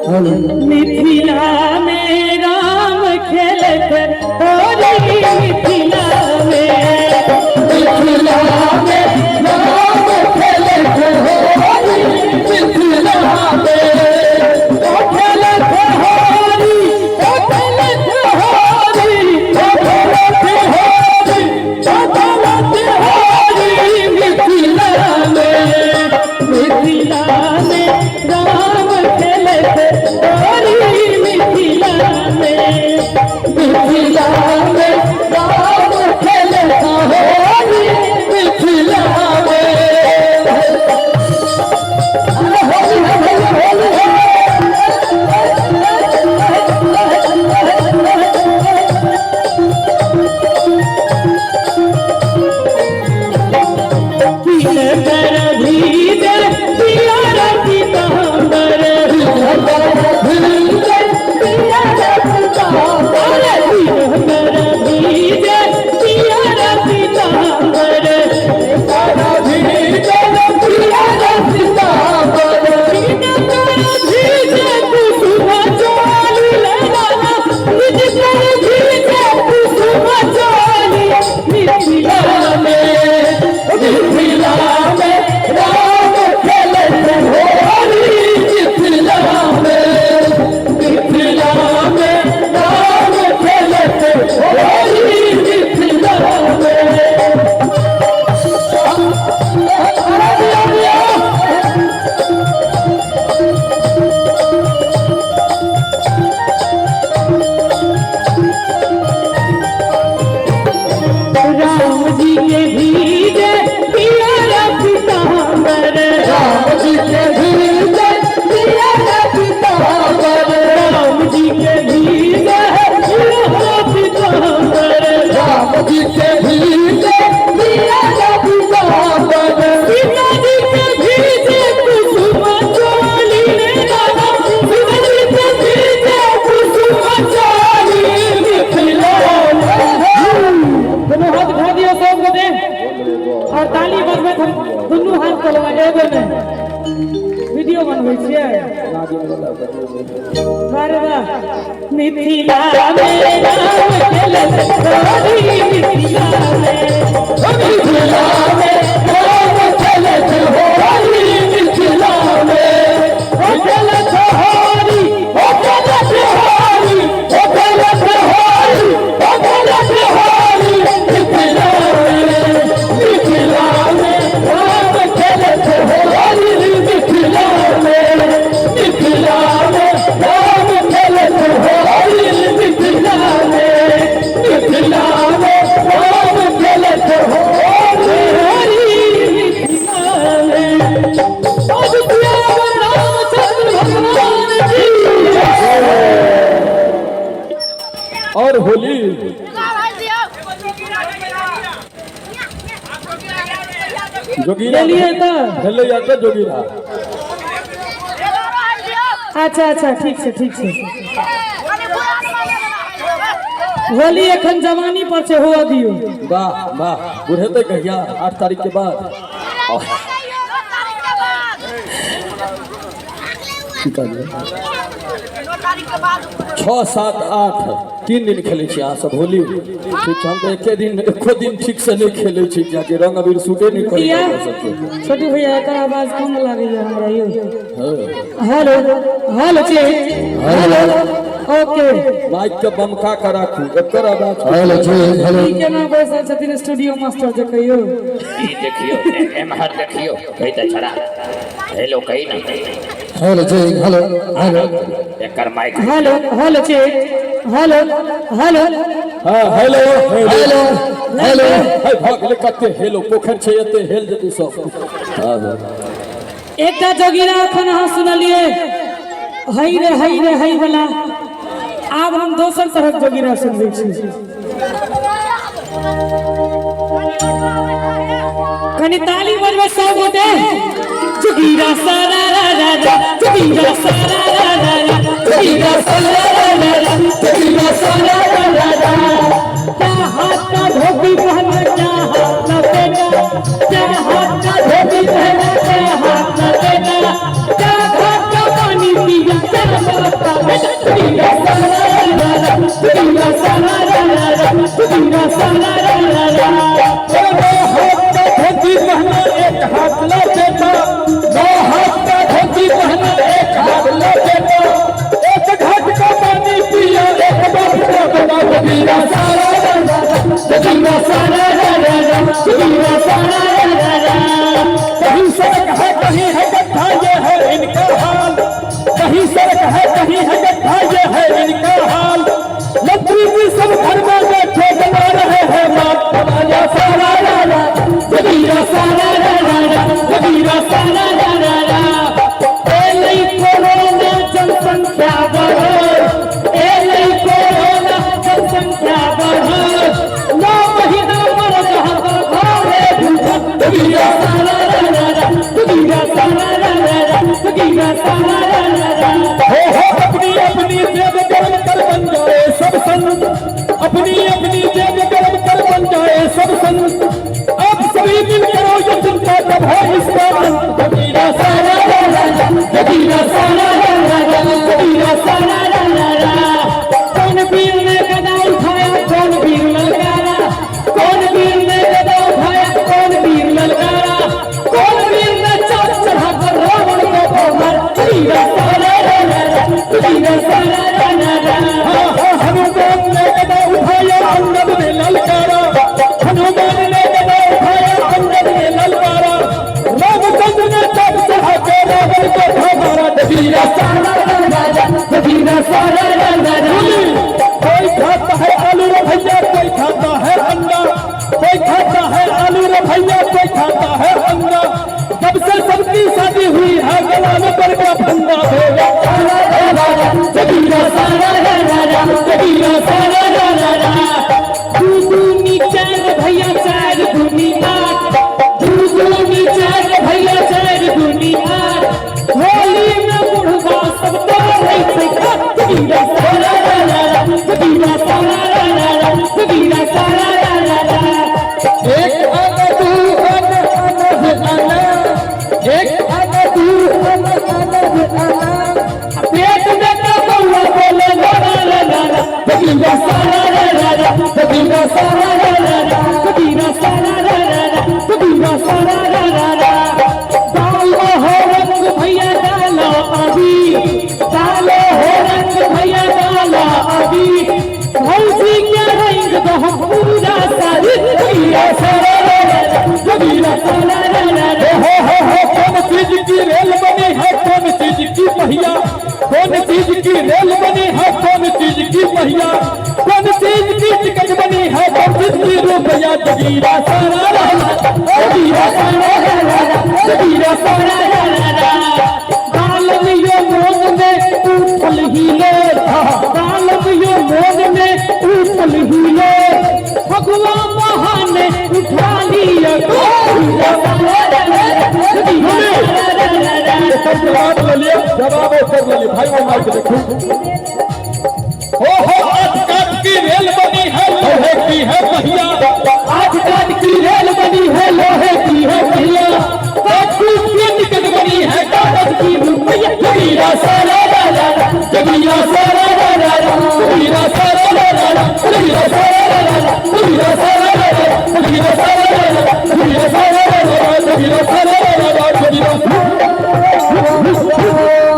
मिथिला में राम खेलत होली, मिथिला में राम खेलत होली, मिथिला में खेलत होली, खेलत होली, खेलत होली, मिथिला में, मिथिला में राम खेलत होली, मिथिला में, मिथिला में राम खेलत होली, मिथिला में। वीडियो बनबै छियै अरे वाह मिथिला में राम खेलत होली मिथिला में मिथिला में राम खेलत होली मिथिला में खेलत होली खेलत होली खेलत होली खेलत होली मिथिला में राम खेलत होली मिथिला में मिथिला में राम खेलत होली मिथिला में मिथिला में राम खेलत होली मिथिला में रामचंद्र भगवान की और होली जोगीरा लिए तो हेलो या तो जोगीरा अच्छा अच्छा ठीक से होली एखन जवानी पर से हो दियो वाह वाह बुढ़ेते कहिया 8 तारीख के बाद 6, 7, 8 3 दिन खेले अहाँ सब होली ठीक हम तो एको दिन ठीक से नहीं खेले जाके रंग अबीर सूटे नहीं करे छोटू भैया एकर आवाज कम लागे हमरा यो हेलो हेलो जी हेलो ओके माइक के बमका के राखू एकर आवाज हेलो जी हेलो केना बैसल छथिन स्टूडियो मास्टर जे कहियो ई देखियो एमहर देखियो कहि त छड़ा हेलो कहि ना हेलो जी हेलो हेलो एकर माइक हेलो हेलो जी हेलो हेलो हां हेलो हेलो हेलो हाय भाग ले कते हेलो पोखर छै एते हेल जते सब हां एकटा जोगीरा अखन अहाँ सुनलिए हई रे हई वाला आब हम दोसर तरह जोगीरा सुनबै छी कनी ताली बजबै सब गोटे जोगीरा सारा रा रा जोगीरा सारा रा रा जोगीरा सारा रा रा जोगीरा सारा रा रा क्या हाथ का धोबी पहना क्या हाथ का बेटा क्या हाथ का धोबी पहना क्या हाथ का बेटा क्या हाथ का पानी पिया क्या कबीरा सारा रा रा, कबीरा सारा रा रा, कबीरा सारा रा रा। दो हाथ का धोती पहना एक हाथ ला बेटा, दो हाथ का धोती पहना एक हाथ ला बेटा, एक घाट का पानी पिया एक बात का बता। कबीरा सारा रा रा, कबीरा सारा रा रा, कबीरा सारा रा रा। कहीं सड़क है कहीं है गड्ढा ये है इनका हाल, कहीं सड़क है कहीं है गड्ढा ये है इनका हाल। मंत्री भी सब घर में बैठे बना रहे हैं बात। कबीरा सारा रा रा, कबीरा सारा रा रा, कबीरा सारा रा रा। ए नहीं कोरोना जनसंख्या बढ़ो, ए नहीं कोरोना जनसंख्या बढ़ो, 9 महीना मर जहाँ घरे भूखा। कबीरा सारा रा रा, कबीरा सारा रा रा, कबीरा सारा रा रा। हो अपनी अपनी जेब गर्म कर बन जाए सब संग, अपनी अपनी जेब गर्म कर बन जाए सब संग। अब सभी मिल करो ये चिंता तब है इसका अंत। कबीरा सारा रा रा, कबीरा सारा रा रा, कबीरा सारा रा रा। कौन वीर ने गदा उठाया कौन वीर ललकारा, कौन वीर ने गदा उठाया कौन वीर ललकारा, कौन वीर ने चाँद चढ़ा कर रावण को मारा। कबीरा सारा रा रा, कबीरा सारा रा रा। हनुमान ने गदा उठाया अंगद ने ललकारा, हनुमान ने गदा उठाया अंगद ने ललकारा, रामचंद्र ने चाँद चढ़ा के रावण को मारा। कबीरा सारा रा रा, कबीरा सारा रा रा। कोई खाता है आलू रे भैया कोई खाता है अंडा, कोई खाता है आलू रे भैया कोई खाता है अंडा। जब से सबकी शादी हुई है गला में पर का फंदा होगा। कबीरा सारा रा रा, कबीरा सारा रा रा। दू दूनी चार भैया चार दूनी आठ, दू दूनी चार भैया चार दूनी आठ। होली में बुढ़वा सब तो नहीं सकता। कबीरा सारा रा रा, कबीरा सारा रा रा, कबीरा सारा रा रा। एक आना तू आना आना है आना, एक आना तू आना आना है आना। पेट में का बउआ बोले ला ला ला ला। कबीरा सारा रा रा, कबीरा सारा रा रा, कबीरा सारा रा रा, कबीरा सारा रा रा। डालो हो रंग भैया डालो अभी, डालो हो रंग भैया डालो अभी। भौजी के रंग दो हम पूरा सारी। कबीरा सारा रा रा, कबीरा सारा रा रा। हो कौन चीज की रेल बनी है कौन चीज की पहिया, कौन चीज की रेल बनी है कौन चीज की पहिया, कौन चीज की टिकट बनी है कौन चीज की रुपया। कबीरा सारा रा रा, कबीरा सारा रा रा, कबीरा सारा रा रा। बालम यो मोन में उठल हिले, बालम यो मोन में उठल हिले। भगवान महाने उठा लिया। कबीरा सारा रा रा, कबीरा सारा रा रा। जवाब ले लिया, जवाब उत्तर ले लिया भाई। वो माइक देखो। हो आज की रेल बनी है लोहे की है पहिया, आजकल की रेल बनी है लोहे की है पहिया। कागज की टिकट बनी है कागज की रुपया। कबीरा सारा रा रा, कबीरा सारा रा रा, कबीरा सारा रा रा, कबीरा सारा रा रा, कबीरा सारा रा रा, कबीरा सारा रा रा, कबीरा सारा रा रा, कबीरा सारा रा रा, कबीरा सारा रा रा।